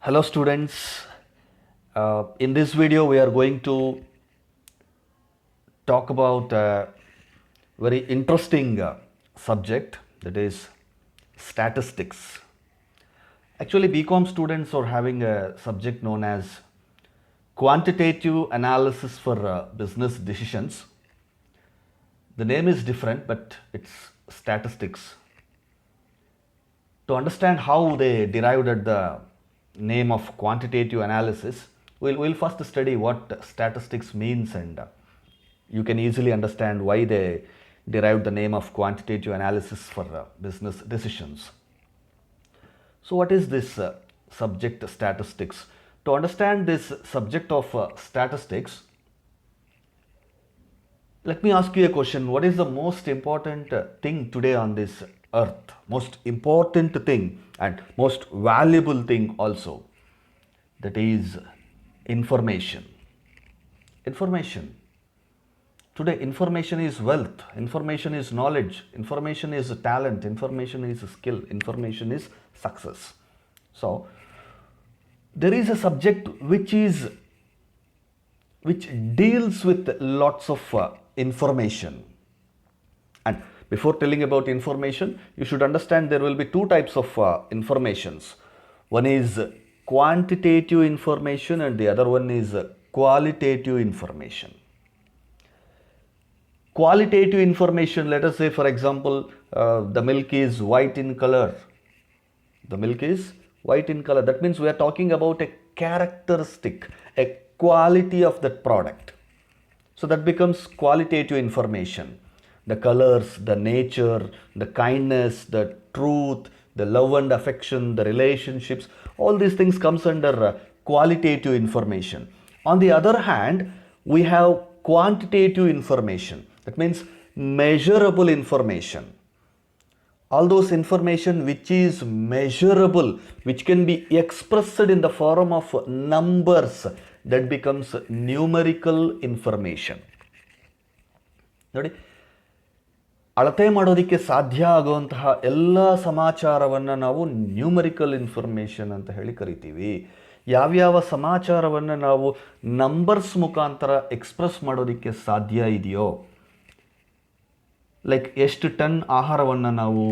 Hello students, in this video we are going to talk about a very interesting subject, that is statistics. Actually BCom students are having a subject known as quantitative analysis for business decisions. The name is different but it's statistics. To understand how they derived at the name of quantitative analysis, we'll first study what statistics means, and you can easily understand why they derived the name of quantitative analysis for business decisions. So what is this subject statistics? To understand this subject of statistics, let me ask you a question. What is the most important thing today on this earth? Most important thing and most valuable thing also. That is information. Information. Today information is wealth, information is knowledge, information is talent, information is skill, information is success. So there is a subject which deals with lots of information. And before telling about information, you should understand there will be two types of informations. One is quantitative information and the other one is qualitative information. Qualitative information, let us say for example, the milk is white in color. The milk is white in color. That means we are talking about a characteristic, a quality of that product. So that becomes qualitative information. The colors, the nature, the kindness, the truth, the love and affection, the relationships, all these things comes under qualitative information. On the other hand, we have quantitative information. That means measurable information. All those information which is measurable, which can be expressed in the form of numbers, that becomes numerical information. ನೋಡಿ, ಅಳತೆ ಮಾಡೋದಕ್ಕೆ ಸಾಧ್ಯ ಆಗುವಂತಹ ಎಲ್ಲ ಸಮಾಚಾರವನ್ನು ನಾವು numerical information ಅಂತ ಹೇಳಿ ಕರಿತೀವಿ. ಯಾವ್ಯಾವ ಸಮಾಚಾರವನ್ನು ನಾವು ನಂಬರ್ಸ್ ಮುಖಾಂತರ ಎಕ್ಸ್ಪ್ರೆಸ್ ಮಾಡೋದಕ್ಕೆ ಸಾಧ್ಯ ಇದೆಯೋ, ಲೈಕ್ ಎಷ್ಟು ಟನ್ ಆಹಾರವನ್ನು ನಾವು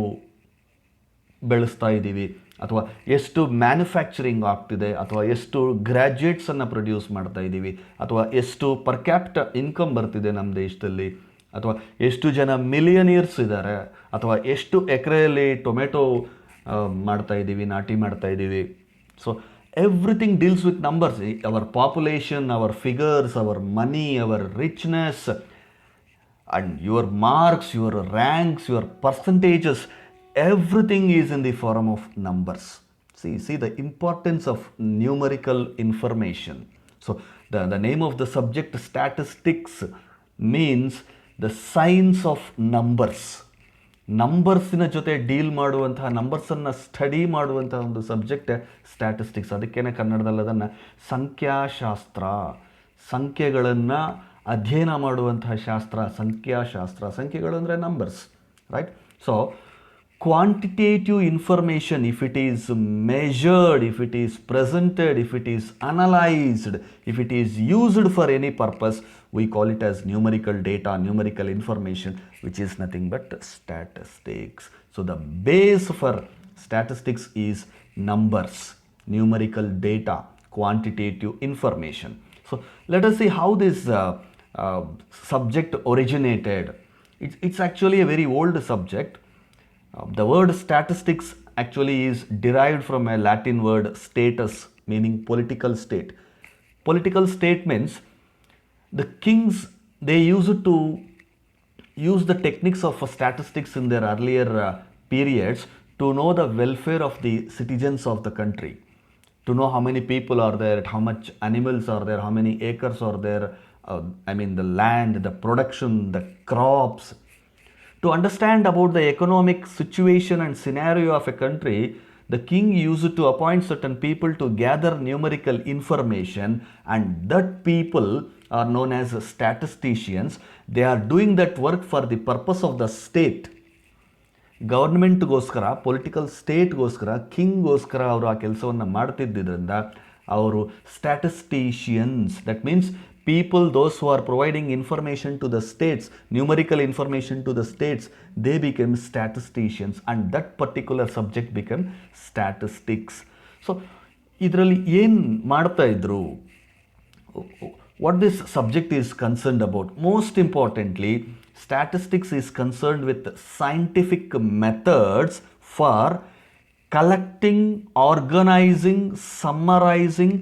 ಬೆಳೆಸ್ತಾ ಇದ್ದೀವಿ, ಅಥವಾ ಎಷ್ಟು ಮ್ಯಾನುಫ್ಯಾಕ್ಚರಿಂಗ್ ಆಗ್ತಿದೆ, ಅಥವಾ ಎಷ್ಟು ಗ್ರ್ಯಾಜುಯೇಟ್ಸನ್ನು ಪ್ರೊಡ್ಯೂಸ್ ಮಾಡ್ತಾ ಇದ್ದೀವಿ, ಅಥವಾ ಎಷ್ಟು ಪರ್ ಕ್ಯಾಪಿಟ ಇನ್ಕಮ್ ಬರ್ತಿದೆ ನಮ್ಮ ದೇಶದಲ್ಲಿ, ಅಥವಾ ಎಷ್ಟು ಜನ ಮಿಲಿಯನಿಯರ್ಸ್ ಇದ್ದಾರೆ, ಅಥವಾ ಎಷ್ಟು ಎಕರೆಯಲ್ಲಿ ಟೊಮೆಟೊ ಮಾಡ್ತಾ ಇದ್ದೀವಿ, ನಾಟಿ ಮಾಡ್ತಾ ಇದ್ದೀವಿ. So everything deals with numbers. Our population, our figures, our money, our richness, and your marks, your ranks, your percentages, everything is in the form of numbers. See the importance of numerical information. So the name of the subject statistics means the science of numbers. ನಂಬರ್ಸಿನ ಜೊತೆ deal ಮಾಡುವಂತಹ, ನಂಬರ್ಸನ್ನು study ಮಾಡುವಂತಹ ಒಂದು subject statistics. ಅದಕ್ಕೇನೆ ಕನ್ನಡದಲ್ಲಿ ಅದನ್ನು ಸಂಖ್ಯಾಶಾಸ್ತ್ರ, ಸಂಖ್ಯೆಗಳನ್ನು ಅಧ್ಯಯನ ಮಾಡುವಂತಹ ಶಾಸ್ತ್ರ ಸಂಖ್ಯಾಶಾಸ್ತ್ರ. ಸಂಖ್ಯೆಗಳು ಅಂದರೆ numbers, right? So quantitative information, if it is measured, if it is presented, if it is analyzed, if it is used for any purpose, we call it as numerical data, numerical information, which is nothing but statistics. So the base for statistics is numbers, numerical data, quantitative information. So let us see how this subject originated. It's actually a very old subject. The word statistics actually is derived from a Latin word status, meaning political state. Political state means the kings, they used to use the techniques of statistics in their earlier periods to know the welfare of the citizens of the country, to know how many people are there, how much animals are there, how many acres are there, the land, the production, the crops. To understand about the economic situation and scenario of a country, the king used to appoint certain people to gather numerical information, and that people are known as statisticians. They are doing that work for the purpose of the state. ಗೌರ್ಮೆಂಟ್ಗೋಸ್ಕರ, political ಸ್ಟೇಟ್ಗೋಸ್ಕರ, ಕಿಂಗ್ಗೋಸ್ಕರ ಅವರು ಆ ಕೆಲಸವನ್ನು ಮಾಡ್ತಿದ್ದರಿಂದ ಅವರು statisticians, that means people those who are providing information to the states, numerical information to the states, they became statisticians and that particular subject became statistics. So ಇದರಲ್ಲಿ ಏನು ಮಾಡ್ತಾ ಇದ್ರು, what this subject is concerned about, most importantly statistics is concerned with scientific methods for collecting, organizing, summarizing,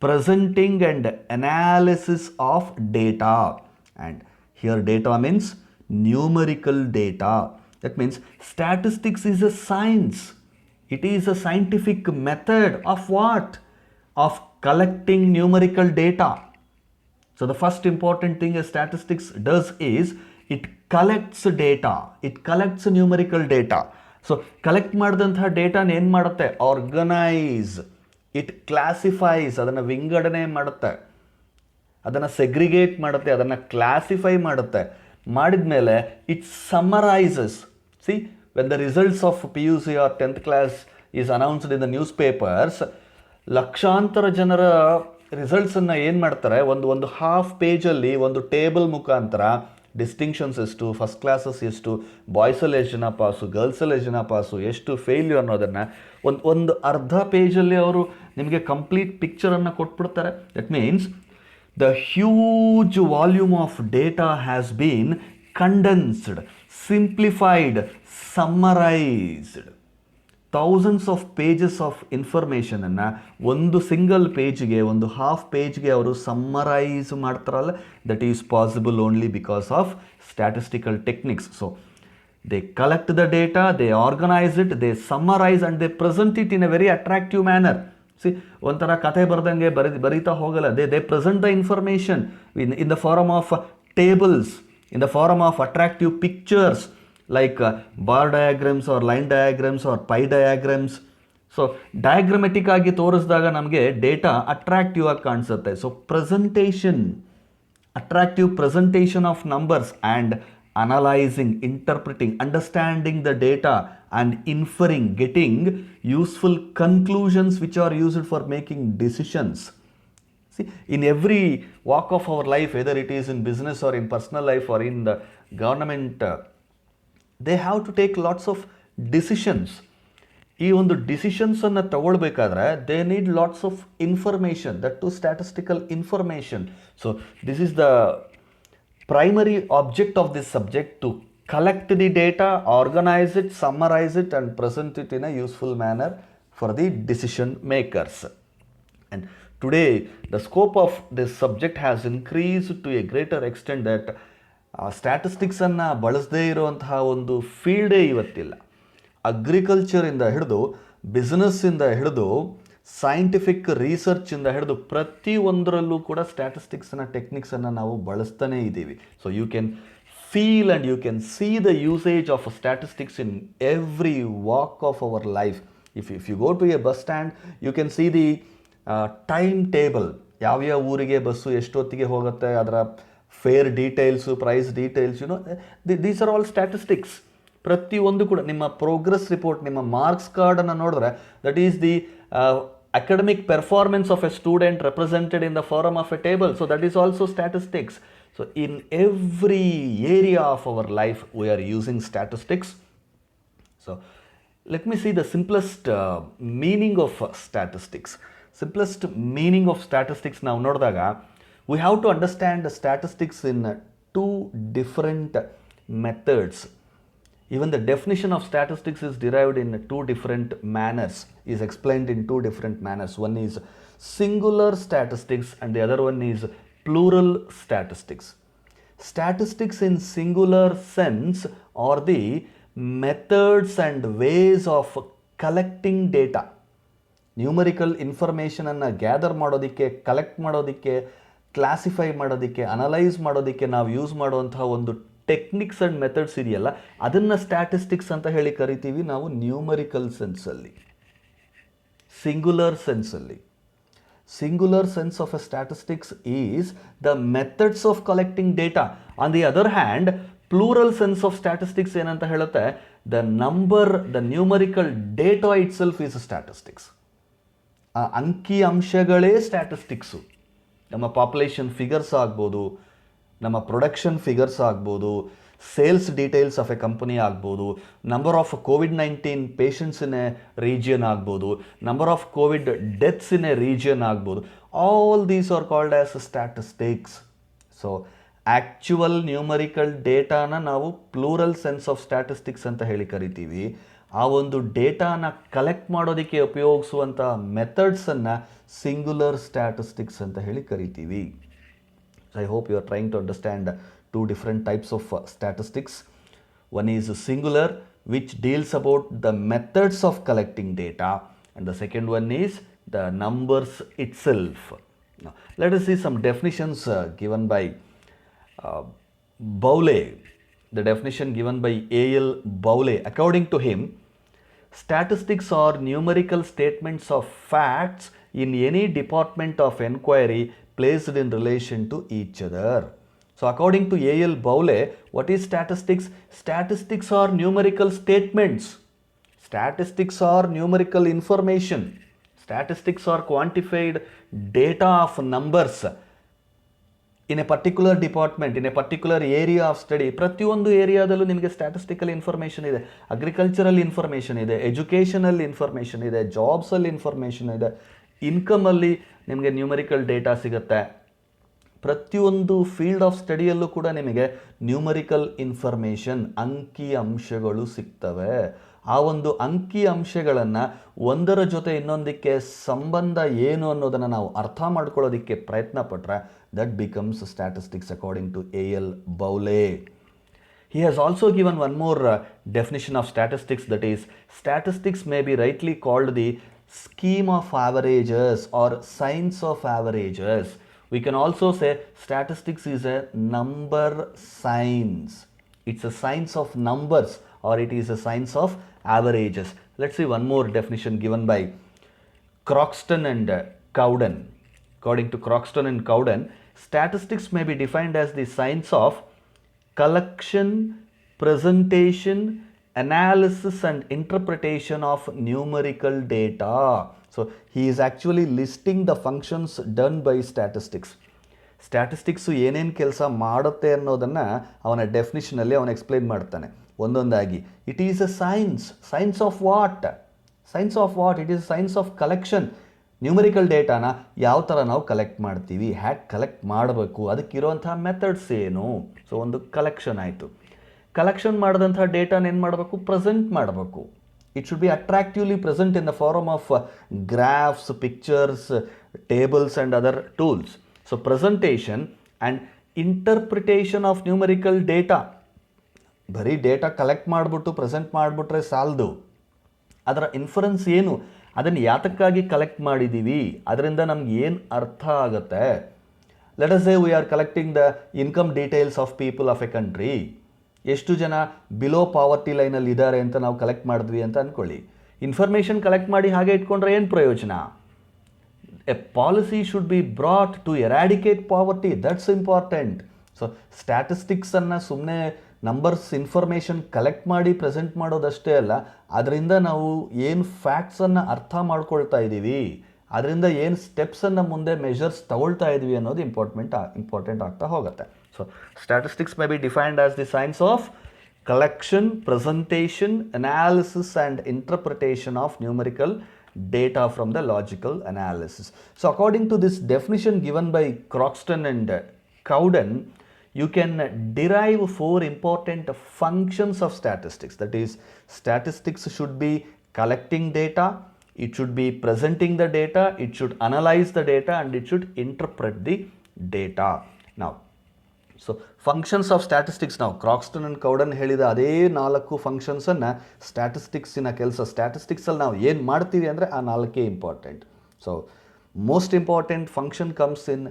presenting and analysis of data. And here data means numerical data. That means statistics is a science. It is a scientific method of what? Of collecting numerical data. So the first important thing a statistics does is it collects data. It collects numerical data. So collect ಮಾಡಿದಂತಹ ಡೇಟಾನ ಏನು ಮಾಡುತ್ತೆ? Organise, it ಕ್ಲಾಸಿಫೈಸ್, ಅದನ್ನು ವಿಂಗಡಣೆ ಮಾಡುತ್ತೆ, ಅದನ್ನು segregate ಮಾಡುತ್ತೆ, ಅದನ್ನು classify ಮಾಡುತ್ತೆ. ಮಾಡಿದ ಮೇಲೆ it summarises. See, when the results of PUC or 10th class is announced in the news papers, ಲಕ್ಷಾಂತರ ಜನರ ರಿಸಲ್ಟ್ಸನ್ನು ಏನು ಮಾಡ್ತಾರೆ, ಒಂದು ಹಾಫ್ ಪೇಜಲ್ಲಿ ಒಂದು ಟೇಬಲ್ ಮುಖಾಂತರ ಡಿಸ್ಟಿಂಕ್ಷನ್ಸ್ ಎಷ್ಟು, ಫಸ್ಟ್ ಕ್ಲಾಸಸ್ ಎಷ್ಟು, ಬಾಯ್ಸಲ್ಲಿ ಎಷ್ಟು ಜನ ಪಾಸು, ಗರ್ಲ್ಸಲ್ಲಿ ಎಷ್ಟು ಜನ ಪಾಸು, ಎಷ್ಟು ಫೇಲ್ಯೂರ್ ಅನ್ನೋದನ್ನು ಒಂದು ಅರ್ಧ ಪೇಜಲ್ಲಿ ಅವರು ನಿಮಗೆ ಕಂಪ್ಲೀಟ್ ಪಿಕ್ಚರನ್ನು ಕೊಟ್ಬಿಡ್ತಾರೆ. That means the huge volume of data has been condensed, simplified, summarised. Thousands of pages of ಇನ್ಫಾರ್ಮೇಷನನ್ನು ಒಂದು ಸಿಂಗಲ್ ಪೇಜ್ಗೆ, ಒಂದು ಹಾಫ್ ಪೇಜ್ಗೆ ಅವರು ಸಮ್ಮರೈಸ್ ಮಾಡ್ತಾರಲ್ಲ, that is possible only because of statistical techniques. So they collect the data, they organize it, they summarize and they present it in a very attractive manner. See, ಒಂಥರ ಕಥೆ ಬರ್ದಂಗೆ ಬರೀತಾ ಹೋಗಲ್ಲ. they present the information in the form of tables, in the form of attractive pictures like bar diagrams or line diagrams or pie diagrams. So diagrammatic ಆಗಿ ತೋರಿಸಿದಾಗ ನಮಗೆ data attractive ಆಗಿ ಕಾಣಿಸುತ್ತೆ. So presentation, attractive presentation of numbers and analyzing, interpreting, understanding the data and inferring, getting useful conclusions which are used for making decisions. See, in every walk of our life, whether it is in business or in personal life or in the government, they have to take lots of decisions. ಈ ಒಂದು ಡಿಸಿಷನ್ಸನ್ನು ತಗೊಳ್ಬೇಕಾದ್ರೆ they need lots of information, that to statistical information. So this is the primary object of this subject, to collect the data, organize it, summarize it and present it in a useful manner for the decision makers. And today the scope of this subject has increased to a greater extent that statistics ಅನ್ನು ಬಳಸದೇ ಇರುವಂತಹ ಒಂದು ಫೀಲ್ಡೇ ಇವತ್ತಿಲ್ಲ. ಅಗ್ರಿಕಲ್ಚರಿಂದ ಹಿಡಿದು, ಬಿಸ್ನೆಸ್ಸಿಂದ ಹಿಡಿದು, scientific ರಿಸರ್ಚಿಂದ ಹಿಡಿದು ಪ್ರತಿಯೊಂದರಲ್ಲೂ ಕೂಡ ಸ್ಟ್ಯಾಟಿಸ್ಟಿಕ್ಸ್ನ ಟೆಕ್ನಿಕ್ಸನ್ನು ನಾವು ಬಳಸ್ತಾನೇ ಇದ್ದೀವಿ. So you can feel and you can see the usage of statistics in every walk of our life. If you go to a bus stand, you can see the time table, ಯಾವ್ಯಾವ ಊರಿಗೆ bus ಎಷ್ಟೊತ್ತಿಗೆ ಹೋಗುತ್ತೆ, ಅದರ fare details, price details, these are all statistics. ಪ್ರತಿಯೊಂದು ಕೂಡ ನಿಮ್ಮ progress report, ನಿಮ್ಮ marks ಕಾರ್ಡನ್ನು ನೋಡಿದ್ರೆ that is the academic performance of a student represented in the form of a table. So that is also statistics. So in every area of our life we are using statistics. So let me see the simplest meaning of statistics. Simplest meaning of statistics now nodidaga, we have to understand the statistics in two different methods. Even the definition of statistics is derived in two different manners, is explained in two different manners. One is singular statistics and the other one is plural statistics. Statistics in singular sense are the methods and ways of collecting data. Numerical information ಅನ್ನು gather ಮಾಡೋದಕ್ಕೆ, collect ಮಾಡೋದಕ್ಕೆ, classify ಮಾಡೋದಕ್ಕೆ, analyse ಮಾಡೋದಕ್ಕೆ ನಾವು use ಮಾಡುವಂತಹ ಒಂದು techniques and methods ಇದೆಯಲ್ಲ, ಅದನ್ನು ಸ್ಟ್ಯಾಟಿಸ್ಟಿಕ್ಸ್ ಅಂತ ಹೇಳಿ ಕರಿತೀವಿ ನಾವು ನ್ಯೂಮರಿಕಲ್ ಸೆನ್ಸಲ್ಲಿ. ಸಿಂಗುಲರ್ ಸೆನ್ಸಲ್ಲಿ, singular sense of a statistics is the methods of collecting data. On the other hand, plural sense of statistics ಏನಂತ ಹೇಳುತ್ತೆ, the numerical data itself is statistics. ಆ ಅಂಕಿ ಅಂಶಗಳೇ ಸ್ಟ್ಯಾಟಿಸ್ಟಿಕ್ಸು. ನಮ್ಮ ಪಾಪ್ಯುಲೇಷನ್ ಫಿಗರ್ಸ್ ಆಗ್ಬೋದು, ನಮ್ಮ ಪ್ರೊಡಕ್ಷನ್ ಫಿಗರ್ಸ್ ಆಗ್ಬೋದು, sales details of a company ಆಗ್ಬೋದು, number of COVID-19 patients in a region ಆಗ್ಬೋದು, number of covid deaths in a region ಆಗ್ಬೋದು. All these are called as statistics. So actual numerical ಡೇಟಾನ ನಾವು plural sense of statistics ಅಂತ ಹೇಳಿ ಕರಿತೀವಿ. ಆ ಒಂದು ಡೇಟಾನ ಕಲೆಕ್ಟ್ ಮಾಡೋದಕ್ಕೆ ಉಪಯೋಗಿಸುವಂಥ ಮೆಥಡ್ಸನ್ನು ಸಿಂಗ್ಯುಲರ್ ಸ್ಟ್ಯಾಟಿಸ್ಟಿಕ್ಸ್ ಅಂತ ಹೇಳಿ ಕರಿತೀವಿ. I hope you are trying to understand two different types of statistics. One is singular, which deals about the methods of collecting data, and the second one is the numbers itself. Now, let us see some definitions given by Bowley. The definition given by A.L. Bowley. According to him, statistics are numerical statements of facts in any department of inquiry placed in relation to each other. So according to A.L. Bowley, what is statistics? Statistics are numerical statements. Statistics are numerical information. Statistics are quantified data of numbers in a particular department, in a particular area of study. ಪ್ರತಿಯೊಂದು ಏರಿಯಾದಲ್ಲೂ ನಿಮಗೆ statistical information ಇದೆ, agricultural information ಇದೆ, educational information ಇದೆ, ಜಾಬ್ಸಲ್ಲಿ information ಇದೆ, ಇನ್ಕಮಲ್ಲಿ ನಿಮಗೆ numerical data ಸಿಗುತ್ತೆ. ಪ್ರತಿಯೊಂದು field of ಸ್ಟಡಿಯಲ್ಲೂ ಕೂಡ ನಿಮಗೆ ನ್ಯೂಮರಿಕಲ್ ಇನ್ಫಾರ್ಮೇಷನ್, ಅಂಕಿ ಅಂಶಗಳು ಸಿಗ್ತವೆ. ಆ ಒಂದು ಅಂಕಿ ಅಂಶಗಳನ್ನು ಒಂದರ ಜೊತೆ ಇನ್ನೊಂದಕ್ಕೆ ಸಂಬಂಧ ಏನು ಅನ್ನೋದನ್ನು ನಾವು ಅರ್ಥ ಮಾಡ್ಕೊಳ್ಳೋದಕ್ಕೆ ಪ್ರಯತ್ನ ಪಟ್ಟರೆ that becomes statistics according to A.L. Bowley. He has also given one more definition of statistics, that is, statistics may be rightly called the scheme of averages or science of averages. We can also say statistics is a number science. It's a science of numbers, or it is a science of averages. Let's see one more definition given by Croxton and Cowden. According to Croxton and Cowden, statistics may be defined as the science of collection, presentation, analysis and interpretation of numerical data. So he is actually listing the functions done by statistics. Statistics ಏನೇನು ಕೆಲಸ ಮಾಡುತ್ತೆ ಅನ್ನೋದನ್ನು ಅವನ ಡೆಫಿನಿಷನಲ್ಲಿ ಅವನು explain ಮಾಡ್ತಾನೆ ಒಂದೊಂದಾಗಿ. It is a science of what? Science of what? It is science of collection. Numerical ಡೇಟಾನ ಯಾವ ಥರ ನಾವು ಕಲೆಕ್ಟ್ ಮಾಡ್ತೀವಿ, ಹ್ಯಾಕ್ ಕಲೆಕ್ಟ್ ಮಾಡಬೇಕು, ಅದಕ್ಕಿರುವಂಥ ಮೆಥಡ್ಸ್ ಏನು. ಸೊ ಒಂದು ಕಲೆಕ್ಷನ್ ಆಯಿತು. ಕಲೆಕ್ಷನ್ ಮಾಡಿದಂಥ ಡೇಟಾನ ಏನು ಮಾಡಬೇಕು? ಪ್ರೆಸೆಂಟ್ ಮಾಡಬೇಕು. It should be attractively present in the form of graphs, pictures, tables and other tools. So presentation and interpretation of numerical data. ಬರೀ ಡೇಟಾ ಕಲೆಕ್ಟ್ ಮಾಡಿಬಿಟ್ಟು ಪ್ರೆಸೆಂಟ್ ಮಾಡಿಬಿಟ್ರೆ ಸಾಲದು. ಅದರ ಇನ್ಫರೆನ್ಸ್ ಏನು, ಅದನ್ನು ಯಾತಕ್ಕಾಗಿ ಕಲೆಕ್ಟ್ ಮಾಡಿದ್ದೀವಿ, ಅದರಿಂದ ನಮ್ಗೆ ಏನು ಅರ್ಥ ಆಗುತ್ತೆ. Let us say we are collecting the income details of people of A country. ಎಷ್ಟು ಜನ ಬಿಲೋ ಪಾವರ್ಟಿ ಲೈನಲ್ಲಿ ಇದ್ದಾರೆ ಅಂತ ನಾವು ಕಲೆಕ್ಟ್ ಮಾಡಿದ್ವಿ ಅಂತ ಅಂದ್ಕೊಳ್ಳಿ. ಇನ್ಫಾರ್ಮೇಷನ್ ಕಲೆಕ್ಟ್ ಮಾಡಿ ಹಾಗೆ ಇಟ್ಕೊಂಡ್ರೆ ಏನು ಪ್ರಯೋಜನ? A policy should be brought to eradicate poverty. That's important. So ಸ್ಟ್ಯಾಟಿಸ್ಟಿಕ್ಸನ್ನು ಸುಮ್ಮನೆ ನಂಬರ್ಸ್ ಇನ್ಫಾರ್ಮೇಷನ್ ಕಲೆಕ್ಟ್ ಮಾಡಿ ಪ್ರೆಸೆಂಟ್ ಮಾಡೋದಷ್ಟೇ ಅಲ್ಲ, ಅದರಿಂದ ನಾವು ಏನು ಫ್ಯಾಕ್ಟ್ಸನ್ನು ಅರ್ಥ ಮಾಡ್ಕೊಳ್ತಾ ಇದ್ದೀವಿ, ಅದರಿಂದ ಏನು ಸ್ಟೆಪ್ಸನ್ನು ಮುಂದೆ ಮೆಷರ್ಸ್ ತಗೊಳ್ತಾ ಇದ್ವಿ ಅನ್ನೋದು ಇಂಪಾರ್ಟೆಂಟ್ ಆಗ್ತಾ ಹೋಗುತ್ತೆ. So statistics may be defined as the science of collection, presentation, analysis and interpretation of numerical data from the logical analysis. So according to this definition given by Croxton and Cowden, you can derive 4 important functions of statistics. That is, statistics should be collecting data, it should be presenting the data, it should analyze the data and it should interpret the data. Now, so functions of statistics ನಾವು ಕ್ರಾಕ್ಸ್ಟನ್ and ಕೌಡನ್ ಹೇಳಿದ ಅದೇ 4 ಫಂಕ್ಷನ್ಸನ್ನು ಸ್ಟ್ಯಾಟಿಸ್ಟಿಕ್ಸಿನ ಕೆಲಸ. ಸ್ಟ್ಯಾಟಿಸ್ಟಿಕ್ಸಲ್ಲಿ ನಾವು ಏನು ಮಾಡ್ತೀವಿ ಅಂದರೆ ಆ 4 important. So most important function comes in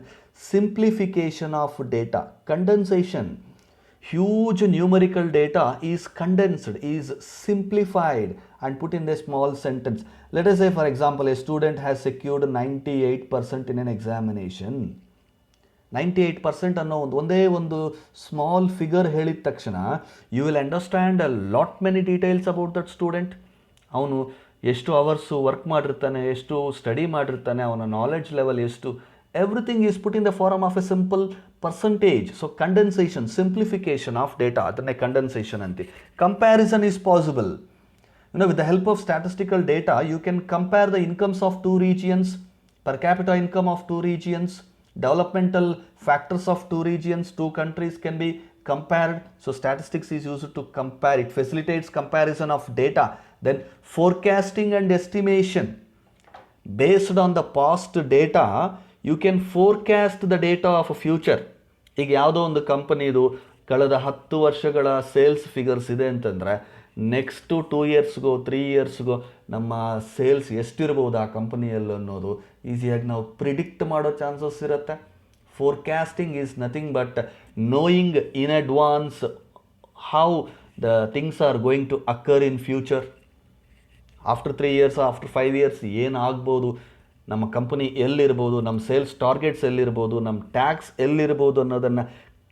simplification of data, condensation. Huge numerical data is condensed, is simplified and put in a small sentence. Let us say, for example, a student has secured 98% in an examination. 98% ಅನ್ನೋ ಒಂದೇ ಒಂದು small figure ಹೇಳಿದ ತಕ್ಷಣ you will understand a lot many details about that student. ಅವನು ಎಷ್ಟು hours work ಮಾಡಿರ್ತಾನೆ, ಎಷ್ಟು study ಮಾಡಿರ್ತಾನೆ, ಅವನ ನಾಲೆಡ್ಜ್ ಲೆವೆಲ್ ಎಷ್ಟು, everything is put in the form of a simple percentage. So condensation, simplification of data, ಅದನ್ನೇ ಕಂಡೆನ್ಸೇಷನ್ ಅಂತೀವಿ. Comparison is possible. With the help of statistical data, you can compare the incomes of two regions, per capita income of two regions, developmental factors of two regions, two countries can be compared. So statistics is used to compare. It facilitates comparison of data. Then forecasting and estimation. Based on the past data, you can forecast the data of a future. ಈಗ ಯಾವುದೋ ಒಂದು ಕಂಪನಿದು ಕಳೆದ 10 ವರ್ಷಗಳ sales figures ಇದೆ ಅಂತಂದರೆ next 2 ಇಯರ್ಸ್ಗೋ 3 ಇಯರ್ಸ್ಗೋ ನಮ್ಮ sales ಎಷ್ಟಿರ್ಬೋದು ಆ ಕಂಪನಿಯಲ್ಲಿ ಅನ್ನೋದು ಈಸಿಯಾಗಿ ನಾವು ಪ್ರಿಡಿಕ್ಟ್ ಮಾಡೋ ಚಾನ್ಸಸ್ ಇರುತ್ತೆ. Forecasting is nothing but knowing in advance how the things are going to occur in future. After 3 years, after 5 years ಏನಾಗ್ಬೋದು, ನಮ್ಮ ಕಂಪನಿ ಎಲ್ಲಿರ್ಬೋದು, ನಮ್ಮ ಸೇಲ್ಸ್ ಟಾರ್ಗೆಟ್ಸ್ ಎಲ್ಲಿರ್ಬೋದು, ನಮ್ಮ ಟ್ಯಾಕ್ಸ್ ಎಲ್ಲಿರ್ಬೋದು ಅನ್ನೋದನ್ನು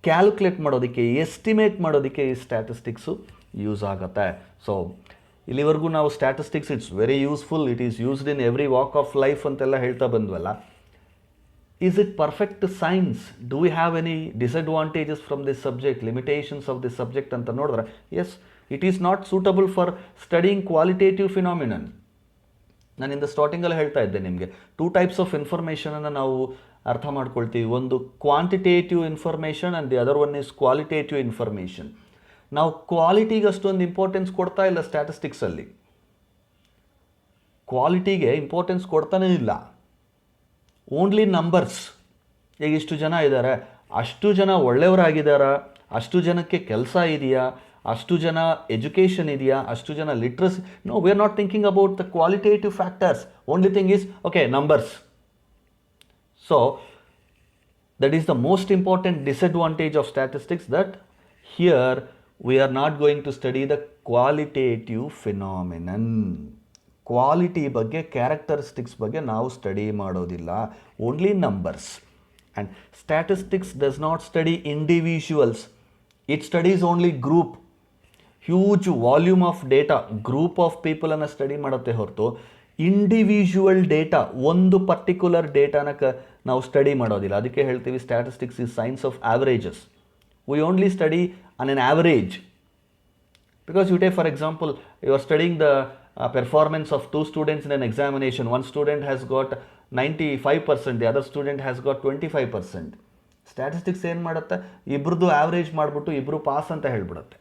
ಕ್ಯಾಲ್ಕುಲೇಟ್ ಮಾಡೋದಕ್ಕೆ, ಎಸ್ಟಿಮೇಟ್ ಮಾಡೋದಕ್ಕೆ ಈ ಸ್ಟ್ಯಾಟಿಸ್ಟಿಕ್ಸು ಯೂಸ್ ಆಗುತ್ತೆ. ಸೊ ಇಲ್ಲಿವರೆಗೂ ನಾವು statistics it's very useful, it is used in every walk of life ಅಂತೆಲ್ಲ ಹೇಳ್ತಾ ಬಂದ್ವಲ್ಲ. Is it perfect science? Do we have any disadvantages from this subject, limitations of this subject ಅಂತ ನೋಡಿದ್ರೆ, yes, it is not suitable for studying qualitative phenomenon. ನಾನು ಇಂದ ಸ್ಟಾರ್ಟಿಂಗಲ್ಲಿ ಹೇಳ್ತಾ ಇದ್ದೆ ನಿಮಗೆ 2 ಟೈಪ್ಸ್ ಆಫ್ ಇನ್ಫಾರ್ಮೇಷನನ್ನು ನಾವು ಅರ್ಥ ಮಾಡ್ಕೊಳ್ತೀವಿ. ಒಂದು quantitative information and the other one is qualitative information. ನಾವು ಕ್ವಾಲಿಟಿಗೆ ಅಷ್ಟೊಂದು ಇಂಪಾರ್ಟೆನ್ಸ್ ಕೊಡ್ತಾ ಇಲ್ಲ ಸ್ಟ್ಯಾಟಿಸ್ಟಿಕ್ಸಲ್ಲಿ, ಕ್ವಾಲಿಟಿಗೆ ಇಂಪಾರ್ಟೆನ್ಸ್ ಕೊಡ್ತಾನೇ ಇಲ್ಲ. Only numbers. ಈಗ ಇಷ್ಟು ಜನ ಇದ್ದಾರೆ, ಅಷ್ಟು ಜನ ಒಳ್ಳೆಯವರಾಗಿದ್ದಾರಾ, ಅಷ್ಟು ಜನಕ್ಕೆ ಕೆಲಸ ಇದೆಯಾ, ಅಷ್ಟು ಜನ ಎಜುಕೇಷನ್ ಇದೆಯಾ, ಅಷ್ಟು ಜನ literacy. No, we are not thinking about the qualitative factors. Only thing is okay numbers. So that is the most important disadvantage of statistics, that here we are not going to study the qualitative phenomenon. Quality ಬಗ್ಗೆ, characteristics ಬಗ್ಗೆ ನಾವು study ಮಾಡೋದಿಲ್ಲ, only numbers. And statistics does not study individuals, it studies only group. Huge volume of data, group of ಪೀಪಲನ್ನು study ಮಾಡುತ್ತೆ ಹೊರತು individual data, ಒಂದು particular ಡೇಟಾನ ನಾವು ಸ್ಟಡಿ ಮಾಡೋದಿಲ್ಲ. ಅದಕ್ಕೆ ಹೇಳ್ತೀವಿ statistics is science of averages. We only study on an average. Because you take, for example, you are studying the performance of 2 students in an examination. One student has got 95%, the other student has got 25%. Statistics ಏನು ಮಾಡುತ್ತೆ, ಇಬ್ಬರದು average ಮಾಡಿಬಿಟ್ಟು ಇಬ್ಬರು pass ಅಂತ ಹೇಳ್ಬಿಡುತ್ತೆ.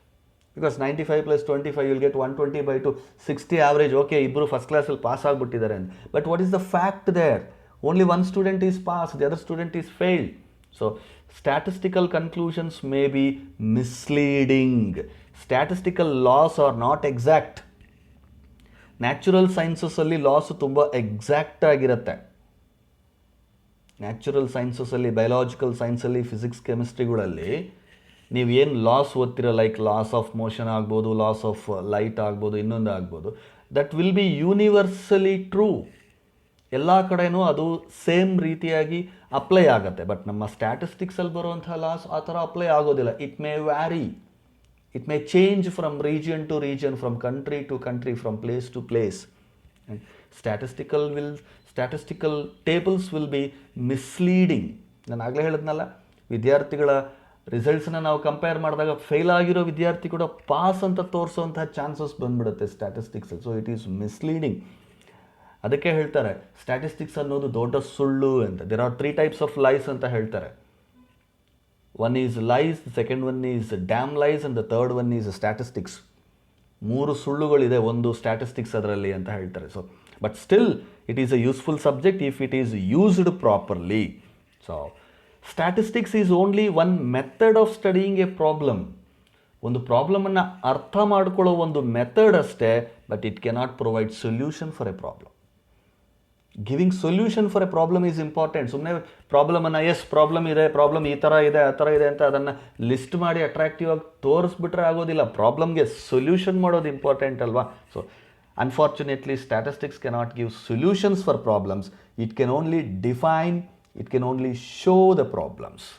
Because 95 + 25 you'll get 120/2, 60 average. Okay, ಇಬ್ಬರು first ಕ್ಲಾಸಲ್ಲಿ pass ಆಗಿಬಿಟ್ಟಿದ್ದಾರೆ ಅಂತ. But what is the fact there? Only one student is passed, the other student is failed. So statistical conclusions may be misleading. Statistical laws are not exact. Natural ಸೈನ್ಸಸ್ಸಲ್ಲಿ laws ತುಂಬ exact ಆಗಿರುತ್ತೆ. Natural ಸೈನ್ಸಸ್ಸಲ್ಲಿ, biological ಸೈನ್ಸಲ್ಲಿ, physics, ಕೆಮಿಸ್ಟ್ರಿಗಳಲ್ಲಿ ನೀವು ಏನು laws ಓದ್ತಿರೋ, like laws of motion ಆಗ್ಬೋದು, ಲಾಸ್ ಆಫ್ ಲೈಟ್ ಆಗ್ಬೋದು, ಇನ್ನೊಂದು ಆಗ್ಬೋದು, that will be universally true. ಎಲ್ಲ ಕಡೆನೂ ಅದು ಸೇಮ್ ರೀತಿಯಾಗಿ ಅಪ್ಲೈ ಆಗುತ್ತೆ. ಬಟ್ ನಮ್ಮ ಸ್ಟ್ಯಾಟಿಸ್ಟಿಕ್ಸಲ್ಲಿ ಬರುವಂಥ ಲಾಸ್ ಆ ಥರ ಅಪ್ಲೈ ಆಗೋದಿಲ್ಲ. It may vary, it may change from region to region, from country to country, from place to place. Statistical tables will be misleading. ನಾನು ಆಗಲೇ ಹೇಳಿದ್ನಲ್ಲ, ವಿದ್ಯಾರ್ಥಿಗಳ ರಿಸಲ್ಟ್ಸನ್ನ ನಾವು ಕಂಪೇರ್ ಮಾಡಿದಾಗ ಫೇಲ್ ಆಗಿರೋ ವಿದ್ಯಾರ್ಥಿ ಕೂಡ ಪಾಸ್ ಅಂತ ತೋರಿಸೋವಂಥ ಚಾನ್ಸಸ್ ಬಂದ್ಬಿಡುತ್ತೆ ಸ್ಟ್ಯಾಟಿಸ್ಟಿಕ್ಸಲ್ಲಿ. So it is misleading. ಅದಕ್ಕೆ ಹೇಳ್ತಾರೆ ಸ್ಟ್ಯಾಟಿಸ್ಟಿಕ್ಸ್ ಅನ್ನೋದು ದೊಡ್ಡ ಸುಳ್ಳು ಅಂತ. There are 3 types of lies ಅಂತ ಹೇಳ್ತಾರೆ. One is lies, the second one is damn lies, and the third one is statistics. 3 ಸುಳ್ಳುಗಳಿದೆ ಒಂದು ಸ್ಟ್ಯಾಟಿಸ್ಟಿಕ್ಸ್ ಅದರಲ್ಲಿ ಅಂತ ಹೇಳ್ತಾರೆ. So but still it is a useful subject if it is used properly. So statistics is only one method of studying a problem. ಒಂದು ಪ್ರಾಬ್ಲಮನ್ನು ಅರ್ಥ ಮಾಡ್ಕೊಳ್ಳೋ ಒಂದು method ಅಷ್ಟೇ, but it cannot provide solution for A problem. Giving solution for A problem is important. ಸುಮ್ಮನೆ ಪ್ರಾಬ್ಲಮನ್ನು, S problem ಇದೆ, problem ಈ ಥರ ಇದೆ, ಆ ಥರ ಇದೆ ಅಂತ ಅದನ್ನು ಲಿಸ್ಟ್ ಮಾಡಿ ಅಟ್ರಾಕ್ಟಿವ್ ಆಗಿ ತೋರಿಸ್ಬಿಟ್ರೆ ಆಗೋದಿಲ್ಲ. ಪ್ರಾಬ್ಲಮ್ಗೆ ಸೊಲ್ಯೂಷನ್ ಮಾಡೋದು ಇಂಪಾರ್ಟೆಂಟ್ ಅಲ್ವಾ? So unfortunately statistics cannot give solutions for problems. It can only define It can only show the problems.